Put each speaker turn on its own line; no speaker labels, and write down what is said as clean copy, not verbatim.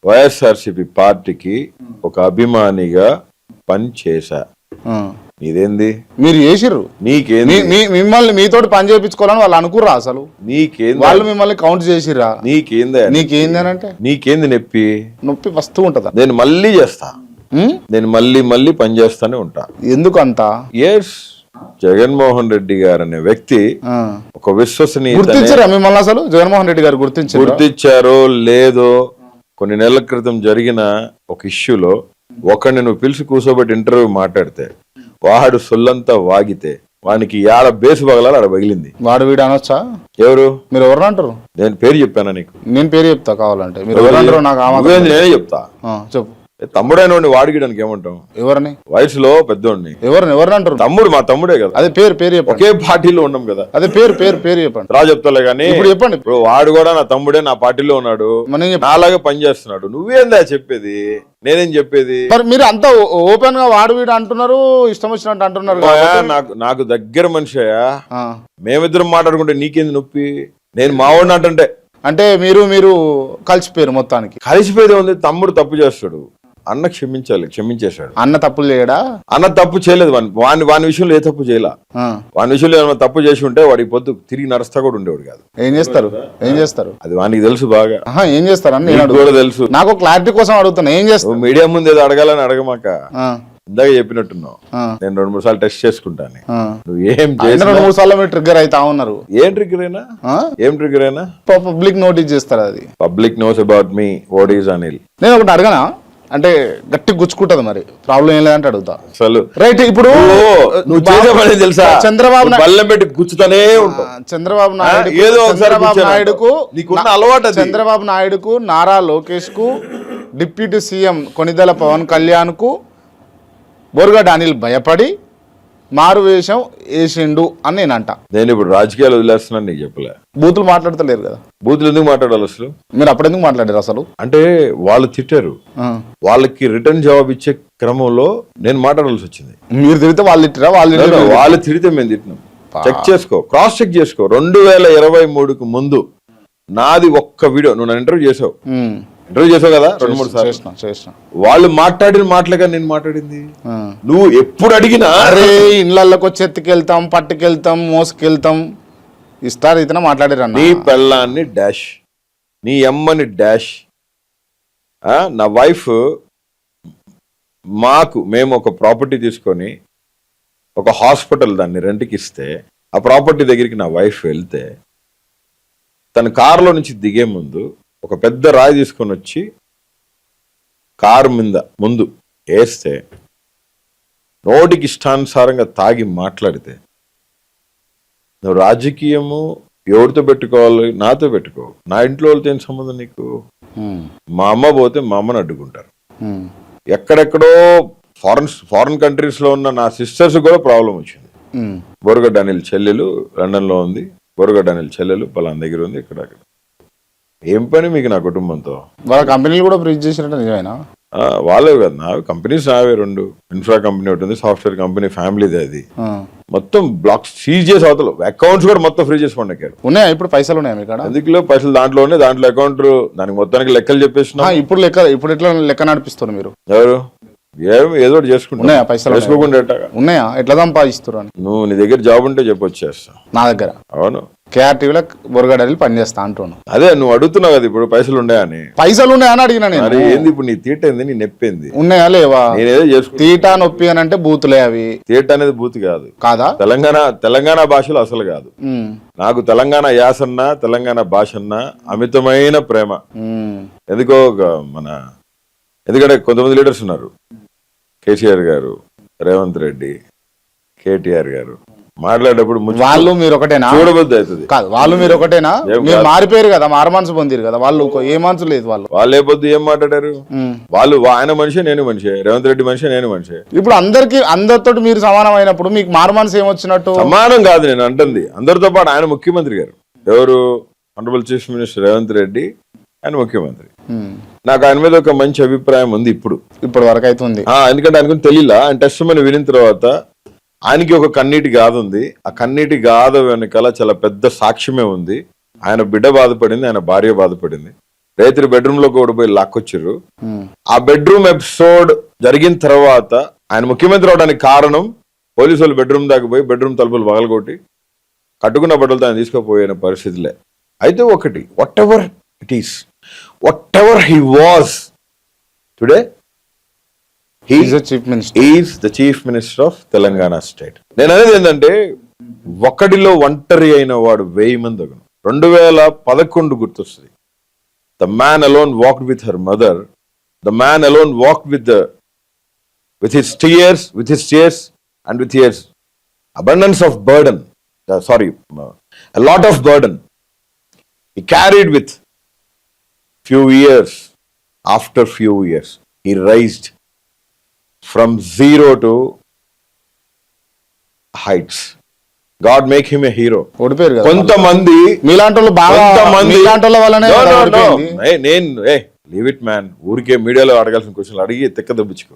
వైఎస్ఆర్సీపీ పార్టీకి ఒక అభిమానిగా పని చేశా. ఇదేంది
మీరు చేసిర్రు?
నీకేంది?
మిమ్మల్ని మీతోటి పని చేయించుకోవాలని వాళ్ళు అనుకుర్రా? అసలు
నీకేంది?
వాళ్ళు మిమ్మల్ని కౌంట్ చేసిర్రా?
నీకేంది
అని అంటే
నీకేంది
నొప్పి వస్తూ ఉంటదా?
నేను మళ్ళీ చేస్తా, నేను మళ్ళీ పని చేస్తానే ఉంటా.
ఎందుకంత?
ఎస్, జగన్మోహన్ రెడ్డి గారు అనే వ్యక్తి ఒక విశ్వసనీయ
గుర్తించారా మిమ్మల్ని? అసలు జగన్మోహన్ రెడ్డి గారు
గుర్తించారో లేదో కొన్ని నెలల క్రితం జరిగిన ఒక ఇష్యూలో ఒకరిని నువ్వు పిలిచి కూర్చోబెట్టి ఇంటర్వ్యూ మాట్లాడితే వాడు సొల్లంతా వాగితే వానికి ఏడ బేసు పగలాలి ఆడ పగిలింది.
వాడు వీడు అనొచ్చా?
ఎవరు?
మీరు ఎవరు అంటారు?
నేను పేరు చెప్పానా నీకు?
నేను పేరు చెప్తా కావాలంటే. మీరు ఎవరు అంటారు? నాకు
నేనే చెప్తా.
చెప్పు.
తమ్ముడైన వాడిగడానికి ఏమంటాం?
ఎవరిని? వయసులో
పెద్దోడిని.
ఎవరిని అంటారు?
తమ్ముడు, మా తమ్ముడే కదా.
అదే పేరు చెప్పండి.
ఒకే పార్టీలో ఉన్నాం కదా.
అదే పేరు చెప్పండి.
రా చెప్తాలే కానీ
ఇప్పుడు చెప్పండి.
ఇప్పుడు వాడు కూడా నా తమ్ముడే, నా పార్టీలో ఉన్నాడు, నాలాగా పనిచేస్తున్నాడు. నువ్వేందా చెప్పేది? నేనేం చెప్పేది?
మీరు అంతా ఓపెన్ గా వాడు వీడు అంటున్నారు, ఇష్టం వచ్చినట్టు అంటున్నారు.
నాకు దగ్గర మనిషి, మేమిద్దరం మాట్లాడుకుంటే నీకేంది నొప్పి? నేను మావాడిని
అంటే మీరు కలిసిపోయారు. మొత్తానికి
కలిసిపోయేది ఉంది. తమ్ముడు తప్పు చేస్తాడు, అన్న క్షమించేశాడు.
అన్న తప్పులు చేయడా?
అన్న తప్పు చేయలేదు. వాని విషయంలో ఏ తప్పు చేయలా. వాని విషయంలో ఏమైనా తప్పు చేసి ఉంటే వాడికి పొద్దు తిరిగి నడుస్తా కూడా ఉండేవాడు కాదు.
ఏం చేస్తారు
అది వానికి తెలుసు బాగా.
ఏం చేస్తారని
కూడా తెలుసు.
నాకు క్లారిటీ కోసం అడుగుతున్నా. ఏం చేస్తావు?
మీడియా ముందు ఏదో అడగాలని అడగమాక. ఇందాక చెప్పినట్టున్నావు, నేను 2-3 సార్లు టెస్ట్ చేసుకుంటాను. నువ్వు ఏం
2-3 సార్లు మీరు ట్రిగ్గర్ అవుతా ఉన్నారు.
ఏం ట్రిగ్గర్ అయినా
పబ్లిక్ నోటీస్ చేస్తారు. అది
public knows about me. What is Anil?
నేను ఒకటి అడగనా? అంటే గట్టి గుచ్చుకుంటది. మరి ప్రాబ్లం ఏం లేదంటే అడుగుతా.
అసలు
రైట్. ఇప్పుడు
నువ్వు చేసే పని తెలుసా?
చంద్రబాబు
బల్లెం పెట్టి గుచ్చుతానే ఉంటావు.
చంద్రబాబు నాయుడుకు, నారా లోకేష్ కు, డిప్యూటీ సీఎం కొనిదెల పవన్ కళ్యాణ్ కు బోరుగడ్డ అనిల్ భయపడి మారు వేషం వేసిండు అని నేనంట.
నేను ఇప్పుడు రాజకీయాలు వదిలేస్తున్నాను, నీకు చెప్పలే.
బూతులు మాట్లాడతలేరు కదా?
బూతులు ఎందుకు మాట్లాడాలి అసలు?
మీరు అప్పుడు ఎందుకు మాట్లాడారు అసలు?
అంటే వాళ్ళు తిట్టారు, వాళ్ళకి రిటర్న్ జవాబు ఇచ్చే క్రమంలో నేను మాట్లాడాల్సి వచ్చింది.
మీరు తిడితే వాళ్ళు తిట్టారా?
వాళ్ళు తిడితే మేము తిట్టినాం. చెక్ చేసుకో, క్రాస్ చెక్ చేసుకో. 2023కు ముందు నాది ఒక్క వీడియో, నువ్వు నన్ను ఇంటర్వ్యూ చేసావు కదా 2-3 సార్లు. వాళ్ళు మాట్లాడిన మాటలుగా నేను మాట్లాడింది. నువ్వు ఎప్పుడు అడిగినా
అరే ఇళ్ళకి వచ్చి ఎత్తుకెళ్తాం, పట్టుకెళ్తాం, మోసుకెళ్తాం ఇస్తారు ఇతను మాట్లాడారు.
నీ పెళ్ళాన్ని డాష్, నీ అమ్మని డాష్. నా వైఫ్, మేము ఒక ప్రాపర్టీ తీసుకొని ఒక హాస్పిటల్ దాన్ని రెంట్కి ఇస్తే, ఆ ప్రాపర్టీ దగ్గరికి నా వైఫ్ వెళ్తే తన కారులో నుంచి దిగే ముందు ఒక పెద్ద రాయి తీసుకొని వచ్చి కారు మీద ముందు వేస్తే, నోటికి ఇష్టానుసారంగా తాగి మాట్లాడితే, నువ్వు రాజకీయము ఎవరితో పెట్టుకోవాలి? నాతో పెట్టుకో. నా ఇంట్లో వాళ్ళతో ఏం సంబంధం నీకు? మా అమ్మ పోతే మా అమ్మని అడ్డుకుంటారు. ఎక్కడెక్కడో ఫారెన్ కంట్రీస్ లో ఉన్న నా సిస్టర్స్ కూడా ప్రాబ్లం వచ్చింది. బోరుగడ్డ అనిల్ చెల్లెలు లండన్ లో ఉంది, బోరుగడ్డ అనిల్ చెల్లెలు పలానా దగ్గర ఉంది, ఇక్కడ. ఏం పని మీకు నా కుటుంబంతో?
వాళ్ళ కంపెనీలు కూడా ఫ్రీజ్ చేసినట్టు నిజమేనా?
వాళ్ళే కదా, నా కంపెనీస్ నావే 2. ఇన్ఫ్రా కంపెనీ ఒకటి ఉంది, సాఫ్ట్వేర్ కంపెనీ ఫ్యామిలీది. అది మొత్తం బ్లాక్స్ సీజ్ చేసి అవతల అకౌంట్స్ కూడా మొత్తం ఫ్రీ చేసి పండుగ ఉన్నాయా?
ఇప్పుడు పైసలు ఉన్నాయా మీ కాడ?
ఎందుకులో పైసలు దాంట్లో అకౌంట్, దానికి మొత్తానికి లెక్కలు చెప్పేసిన.
ఇప్పుడు ఎట్లా లెక్క నడిపిస్తారు మీరు?
ఎవరు ఏదో చేసుకుంటా?
పైసలు
వేసుకోకుండా
ఉన్నాయా? ఎట్లా సంపాదిస్తారు?
నువ్వు నీ దగ్గర జాబ్ ఉంటే చెప్పొచ్చేస్తా.
నా దగ్గర?
అవును,
కేఆర్టీవీలో బొరగడలి పని చేస్తా అంటున్నాను.
అదే నువ్వు అడుగుతున్నావు కదా ఇప్పుడు పైసలు ఉన్నాయని.
పైసలు ఉన్నాయని అడిగినా నేను.
ఏంది ఇప్పుడు నీ తీట ఏంది, నీ నొప్పి ఏంది?
ఉన్నాయా లేవా?
నేనేదో చేసుకుంటా.
తీట నొప్పి అని అంటే బూతులే అవి.
తీట అనేది బూత్ కాదా? తెలంగాణ భాషలో అసలు కాదు. నాకు తెలంగాణ యాసన్నా తెలంగాణ భాషన్నా అమితమైన ప్రేమ. ఎందుకో ఎందుకంటే కొంతమంది లీడర్స్ ఉన్నారు, కేసీఆర్ గారు, రేవంత్ రెడ్డి, కేటీఆర్ గారు, మాట్లాడేటప్పుడు
వాళ్ళు మీరు ఒకటేనా?
చూడబుద్ధి అవుతుంది
కాదు, వాళ్ళు మీరు ఒకటేనా? మీరు మారిపోయారు కదా, మారు మనసు పొందిరు కదా. వాళ్ళు ఏ మనసు లేదు.
వాళ్ళు ఏ పొద్దు ఏం మాట్లాడారు? ఆయన మనిషి, నేను మనిషి, రేవంత్ రెడ్డి మనిషి, నేను మనిషి.
ఇప్పుడు అందరితో మీరు సమానం అయినప్పుడు మీకు మారు మనసు ఏమొచ్చినట్టు?
సమానం కాదు నేను అంటుంది. అందరితో పాటు ఆయన ముఖ్యమంత్రి గారు. ఎవరు? Honourable chief minister Revanth Reddy, ఆయన ముఖ్యమంత్రి. నాకు ఆయన మీద ఒక మంచి అభిప్రాయం ఉంది ఇప్పుడు
వరకు అయితే ఉంది.
ఎందుకంటే ఆయనకు తెలియలా, ఆయన టెస్ట్ మని వినిన తర్వాత ఆయనకి ఒక కన్నీటి గాథ ఉంది. ఆ కన్నీటి గాథ వెనకాల చాలా పెద్ద సాక్ష్యమే ఉంది. ఆయన బిడ్డ బాధపడింది, ఆయన భార్య బాధపడింది. రేత్రి బెడ్రూమ్ లో కూడా పోయి లాక్కొచ్చారు. ఆ బెడ్రూమ్ ఎపిసోడ్ జరిగిన తర్వాత ఆయన ముఖ్యమంత్రి అవడానికి కారణం పోలీసు వాళ్ళు బెడ్రూమ్ దాకా పోయి బెడ్రూమ్ తలుపులు పగలగొట్టి కట్టుకున్న బట్టలతో ఆయన తీసుకుపోయిన పరిస్థితులే. అయితే ఒకటి, what ever it is, what ever he was today,
is chief minister.
Is the chief minister of Telangana state. నేను అనేది ఏంటంటే, ఒక్కడిలో ఒంటరి అయిన వాడు 1000 మంది అగను. 2011 గుర్తొస్తుంది. The man alone walked with her mother, the man alone walked with his tears and with his abundance of burden, a lot of burden he carried with few years. After few years he raised from zero to heights. God make him a hero.
ఓడిపోయారు కదా
కొంతమంది
మీలాంటి వాళ్ళు బాగా, మీలాంటి వాళ్ళ వల్లనే ఓడిపోయింది.
Leave it man. ఊరికే మీడియాలో అడగాల్సిన క్వశ్చన్లు అడిగి తెక్క దెబ్బించుకో.